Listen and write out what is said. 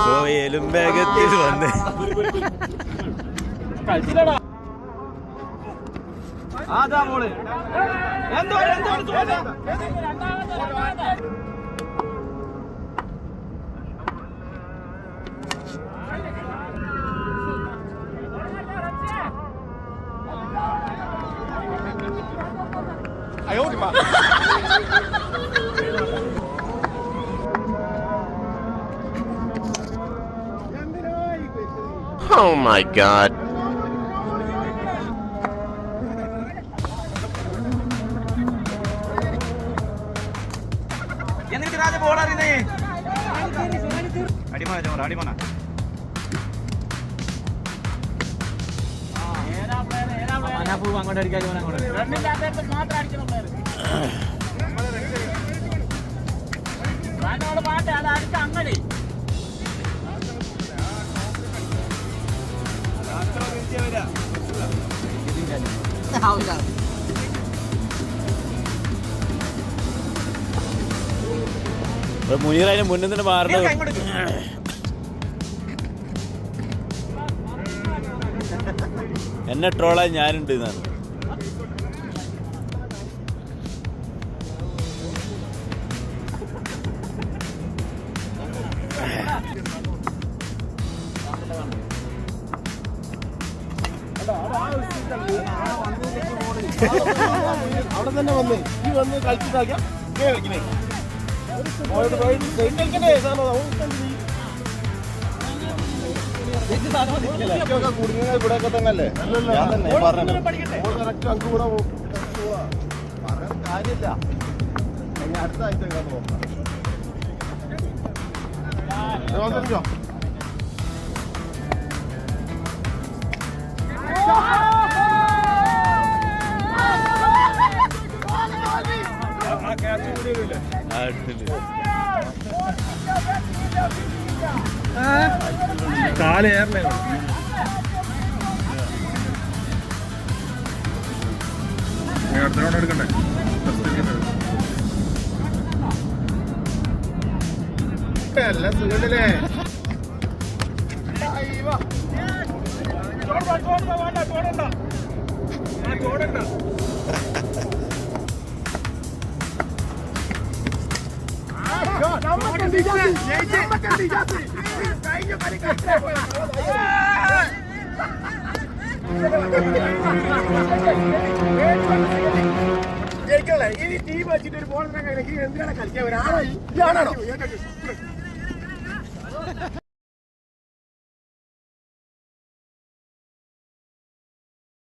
കോയിലും വേഗത്തിൽ വന്ന് അതാ മോള് എന്തോ Oh my God. എന്നിട്ട് രാജ ബോളറിയുന്നേ അടിമോന ചോറ അടിമോന അങ്ങോട്ട് അടിക്കാൻ അങ്ങനെ മുനീർ അതിന് മുന്നിൽ നിന്ന് മാറുന്നത് എന്നെ ട്രോളായി ഞാനുണ്ട് എന്നാണ്. അവിടെ തന്നെ വന്ന് ഈ വന്ന് കളിച്ചിട്ടാക്കാം കളിക്കണേ കുടുങ്ങുക ഇവിടെയൊക്കെ തന്നെയല്ലേ ഞാൻ തന്നെ പറഞ്ഞു കറക്റ്റ് അങ്ങ് കൂടെ പറയാൻ കാര്യമില്ല അടുത്ത ആഴ്ച നോക്കാം കാലേറലേ അടുത്തോടെ എടുക്കണ്ടേ എല്ലാം സുഖല്ലേ ഇനി ടീം വെച്ചിട്ട് ഒരു ബോൾ എന്തിനാണ് കളിക്കാൻ വരാണോ